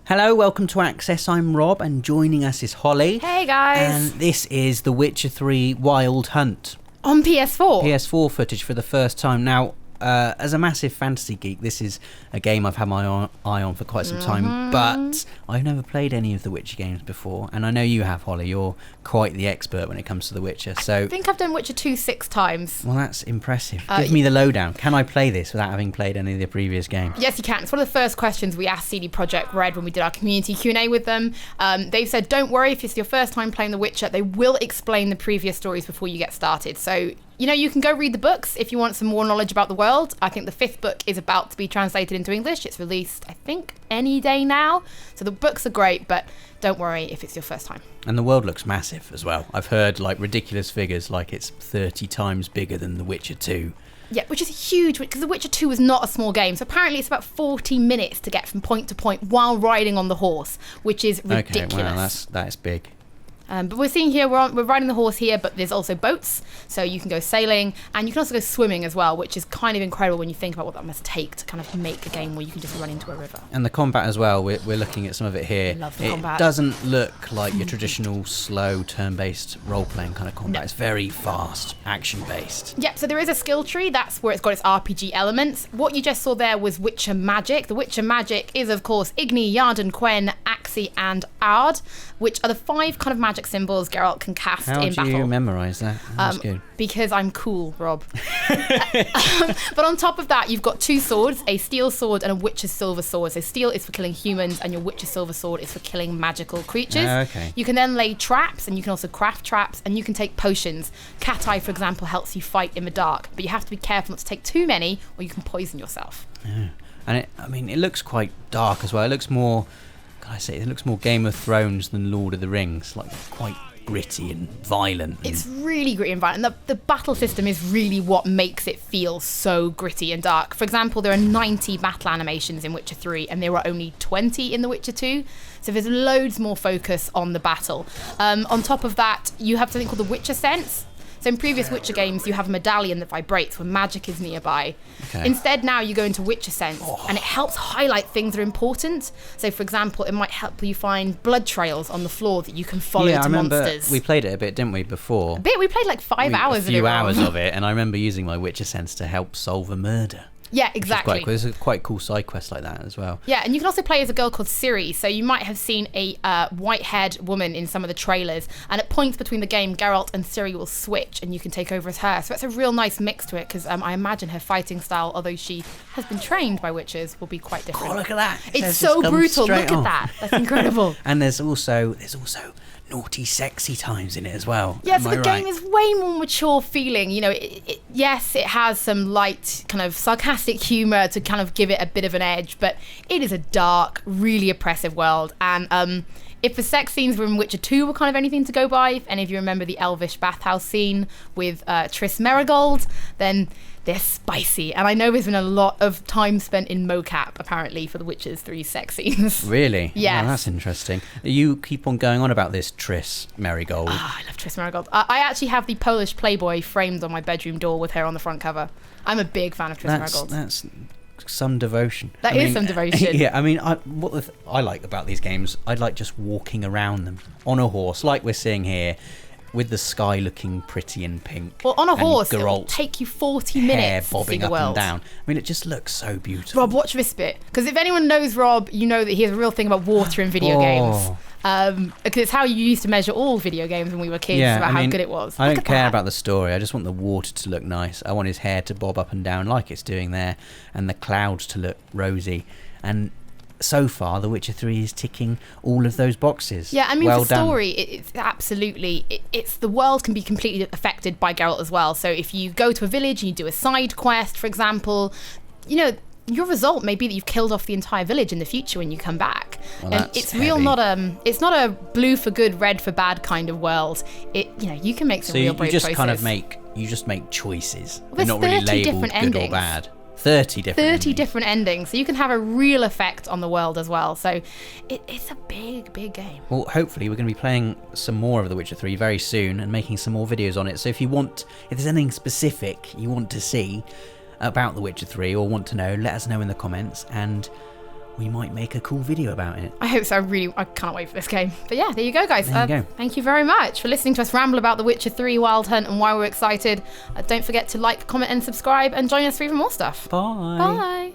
Hello, welcome to Access. I'm Rob, and joining us is Hollie. Hey guys! And this is The Witcher 3 Wild Hunt. On PS4? PS4 footage for the first time. Now, as a massive fantasy geek, this is a game I've had my eye on for quite some time, but I've never played any of the Witcher games before, and I know you have, Hollie. You're quite the expert when it comes to the Witcher. So I think I've done Witcher 2 6 times. Well, that's impressive. Give me the lowdown. Can I play this without having played any of the previous games? Yes, you can. It's one of the first questions we asked CD Projekt Red when we did our community Q&A with them. They've said, don't worry, if it's your first time playing The Witcher, they will explain the previous stories before you get started. So, you know, you can go read the books if you want some more knowledge about the world. I think the 5th book is about to be translated into English. It's released, I think, any day now. So the books are great, but don't worry if it's your first time. And the world looks massive as well. I've heard like ridiculous figures, like it's 30 times bigger than The Witcher 2. Yeah, which is huge, because The Witcher 2 is not a small game. So apparently it's about 40 minutes to get from point to point while riding on the horse, which is ridiculous. Okay, wow, that's big. But we're seeing here, we're riding the horse here, but there's also boats, so you can go sailing, and you can also go swimming as well, which is kind of incredible when you think about what that must take to kind of make a game where you can just run into a river. And the combat as well, we're looking at some of it here. I love the combat. It doesn't look like your traditional slow turn-based role-playing kind of combat. No. It's very fast, action-based. Yep, so there is a skill tree. That's where it's got its RPG elements. What you just saw there was Witcher magic. The Witcher magic is, of course, Igni, Yarden, Quen, Axii, and Ard, which are the 5 kind of magic symbols Geralt can cast in battle. How do you memorise that? That's good. Because I'm cool, Rob. But on top of that, you've got 2 swords, a steel sword and a Witcher's silver sword. So steel is for killing humans, and your Witcher's silver sword is for killing magical creatures. Okay. You can then lay traps, and you can also craft traps, and you can take potions. Cat Eye, for example, helps you fight in the dark, but you have to be careful not to take too many, or you can poison yourself. Yeah. And it looks quite dark as well. It looks more... it looks more Game of Thrones than Lord of the Rings, like quite gritty and violent. It's really gritty and violent. And the battle system is really what makes it feel so gritty and dark. For example, there are 90 battle animations in Witcher 3, and there were only 20 in The Witcher 2. So there's loads more focus on the battle. On top of that, you have something called the Witcher Sense. So in previous Witcher games, you have a medallion that vibrates when magic is nearby. Okay. Instead, now you go into Witcher Sense, and it helps highlight things that are important. So, for example, it might help you find blood trails on the floor that you can follow to monsters. We played it a bit, didn't we, before? A bit. We played like 5 hours of it. A few hours of it, and I remember using my Witcher Sense to help solve a murder. Yeah, exactly. Quite cool. There's a quite cool side quest like that as well. Yeah, and you can also play as a girl called Ciri. So you might have seen a white-haired woman in some of the trailers, and at points between the game, Geralt and Ciri will switch, and you can take over as her. So it's a real nice mix to it, because I imagine her fighting style, although she has been trained by witches, will be quite different. Oh, look at that! It's so brutal. Look at that. That's incredible. And there's also naughty, sexy times in it as well. Yeah, so the game is way more mature feeling. You know, yes, it has some light, kind of sarcastic humour to kind of give it a bit of an edge, but it is a dark, really oppressive world. And if the sex scenes from Witcher 2 were kind of anything to go by, if any of you remember the elvish bathhouse scene with Triss Merigold, then they're spicy. And I know there's been a lot of time spent in mocap, apparently, for the Witcher 3 sex scenes. Really? Yes. Wow, that's interesting. You keep on going on about this Triss Merigold. Oh, I love Triss Merigold. I actually have the Polish Playboy framed on my bedroom door with her on the front cover. I'm a big fan of Triss Merigold. That's some devotion. That is some devotion. Yeah, I mean, what I like about these games, I like just walking around them on a horse, like we're seeing here, with the sky looking pretty and pink. Well, on a horse, it will take you 40 minutes hair to see bobbing the up world. And down. I mean, it just looks so beautiful. Rob, watch this bit. Because if anyone knows Rob, you know that he has a real thing about water in video games. Because it's how you used to measure all video games when we were kids, about how good it was. I don't care about the story. I just want the water to look nice. I want his hair to bob up and down like it's doing there, and the clouds to look rosy. And so far, The Witcher 3 is ticking all of those boxes. Yeah, I mean, the story, it's absolutely... It's the world can be completely affected by Geralt as well. So if you go to a village and you do a side quest, for example, you know, your result may be that you've killed off the entire village in the future when you come back. Well, and it's real, it's not a blue for good, red for bad kind of world. You can make some real brave choices. You just make choices. Well, they're not really labelled different good endings. or bad. 30 different endings. So you can have a real effect on the world as well. So it's a big game. Well, hopefully we're going to be playing some more of The Witcher 3 very soon and making some more videos on it. So if there's anything specific you want to see about The Witcher 3 or want to know, let us know in the comments, and we might make a cool video about it. I hope so. I can't wait for this game. But yeah, there you go, guys. There you go. Thank you very much for listening to us ramble about The Witcher 3 Wild Hunt and why we're excited. Don't forget to like, comment, and subscribe, and join us for even more stuff. Bye. Bye.